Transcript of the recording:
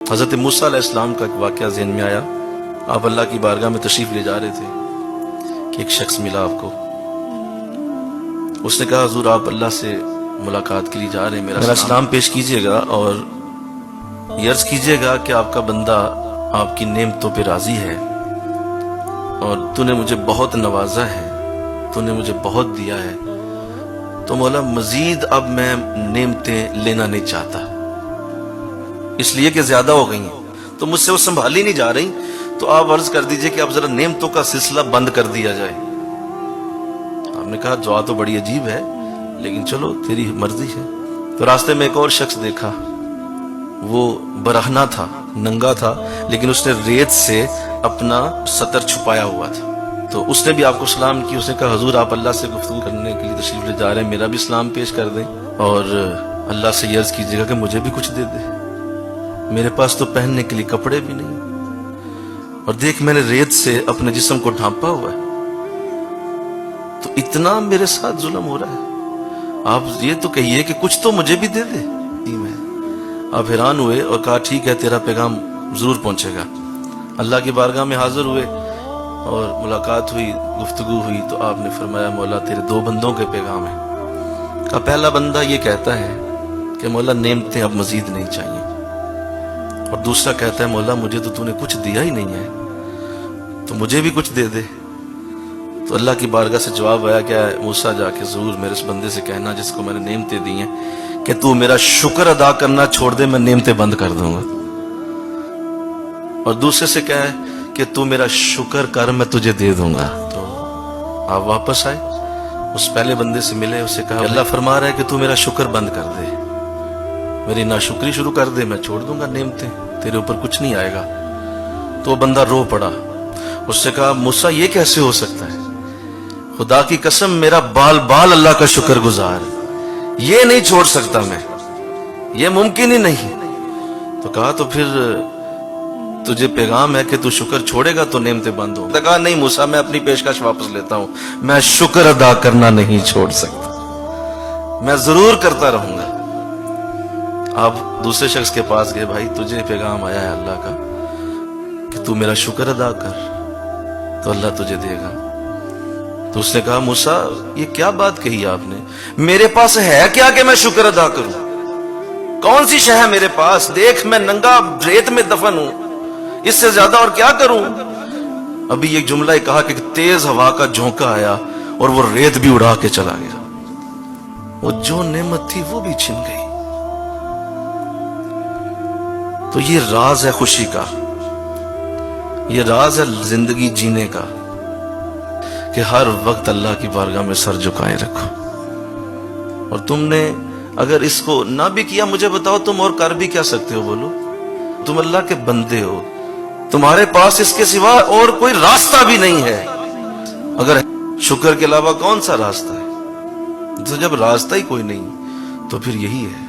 حضرت موسیٰ علیہ السلام کا ایک واقعہ ذہن میں آیا۔ آپ اللہ کی بارگاہ میں تشریف لے جا رہے تھے کہ ایک شخص ملا آپ کو۔ اس نے کہا حضور آپ اللہ سے ملاقات کے لیے جا رہے ہیں، میرا سلام پیش کیجئے گا اور یہ عرض کیجئے گا کہ آپ کا بندہ آپ کی نعمتوں پہ راضی ہے اور تو نے مجھے بہت نوازا ہے، تو نے مجھے بہت دیا ہے، تو مولا مزید اب میں نعمتیں لینا نہیں چاہتا، اس لیے کہ زیادہ ہو گئی ہیں تو مجھ سے وہ سنبھالی نہیں جا رہی، تو آپ عرض کر دیجئے کہ اب ذرا نعمتوں کا سلسلہ بند کر دیا جائے۔ آپ نے کہا دعا تو بڑی عجیب ہے لیکن چلو تیری مرضی ہے۔ تو راستے میں ایک اور شخص دیکھا، وہ برہنہ تھا، ننگا تھا، لیکن اس نے ریت سے اپنا سطر چھپایا ہوا تھا۔ تو اس نے بھی آپ کو سلام کی۔ اس نے کہا حضور آپ اللہ سے گفتگو کرنے کے لیے تشریف لے جا رہے ہیں، میرا بھی سلام پیش کر دیں اور اللہ سے یہ عرض کیجیے گا کہ مجھے بھی کچھ دے دے، میرے پاس تو پہننے کے لیے کپڑے بھی نہیں، اور دیکھ میں نے ریت سے اپنے جسم کو ڈھانپا ہوا ہے، تو اتنا میرے ساتھ ظلم ہو رہا ہے، آپ یہ تو کہیے کہ کچھ تو مجھے بھی دے دے۔ آپ حیران ہوئے اور کہا ٹھیک ہے تیرا پیغام ضرور پہنچے گا۔ اللہ کی بارگاہ میں حاضر ہوئے اور ملاقات ہوئی، گفتگو ہوئی، تو آپ نے فرمایا مولا تیرے دو بندوں کے پیغام ہیں۔ کہا پہلا بندہ یہ کہتا ہے کہ مولا نعمتیں اب مزید نہیں چاہیے، اور دوسرا کہتا ہے مولا مجھے تو نے کچھ دیا ہی نہیں ہے تو مجھے بھی کچھ دے دے۔ تو اللہ کی بارگاہ سے جواب آیا کہ موسیٰ جا کے ضرور میرے اس بندے سے کہنا جس کو میں نے نعمتیں دی ہیں کہ تو میرا شکر ادا کرنا چھوڑ دے، میں نعمتیں بند کر دوں گا، اور دوسرے سے کہے کہ تو میرا شکر کر میں تجھے دے دوں گا۔ تو آپ واپس آئے، اس پہلے بندے سے ملے، اسے کہا اللہ فرما رہا ہے کہ تو میرا شکر بند کر دے، میری ناشکری شروع کر دے، میں چھوڑ دوں گا نعمتیں، تیرے اوپر کچھ نہیں آئے گا۔ تو وہ بندہ رو پڑا، اس سے کہا موسیٰ یہ کیسے ہو سکتا ہے، خدا کی قسم میرا بال بال اللہ کا شکر گزار، یہ نہیں چھوڑ سکتا میں، یہ ممکن ہی نہیں۔ تو کہا تو پھر تجھے پیغام ہے کہ تو شکر چھوڑے گا تو نعمتیں بند ہو۔ کہا نہیں موسیٰ میں اپنی پیشکش واپس لیتا ہوں، میں شکر ادا کرنا نہیں چھوڑ سکتا، میں ضرور کرتا رہوں گا۔ آپ دوسرے شخص کے پاس گئے، بھائی تجھے پیغام آیا ہے اللہ کا کہ تو میرا شکر ادا کر تو اللہ تجھے دے گا۔ تو اس نے کہا موسیٰ یہ کیا بات کہی آپ نے، میرے پاس ہے کیا کہ میں شکر ادا کروں، کون سی شے ہے میرے پاس، دیکھ میں ننگا ریت میں دفن ہوں، اس سے زیادہ اور کیا کروں۔ ابھی ایک جملہ ہی کہا کہ تیز ہوا کا جھونکا آیا اور وہ ریت بھی اڑا کے چلا گیا، وہ جو نعمت تھی وہ بھی چھن گئی۔ تو یہ راز ہے خوشی کا، یہ راز ہے زندگی جینے کا کہ ہر وقت اللہ کی بارگاہ میں سر جھکائے رکھو، اور تم نے اگر اس کو نہ بھی کیا مجھے بتاؤ تم اور کر بھی کیا سکتے ہو، بولو تم اللہ کے بندے ہو، تمہارے پاس اس کے سوا اور کوئی راستہ بھی نہیں ہے، اگر شکر کے علاوہ کون سا راستہ ہے، تو جب راستہ ہی کوئی نہیں تو پھر یہی ہے۔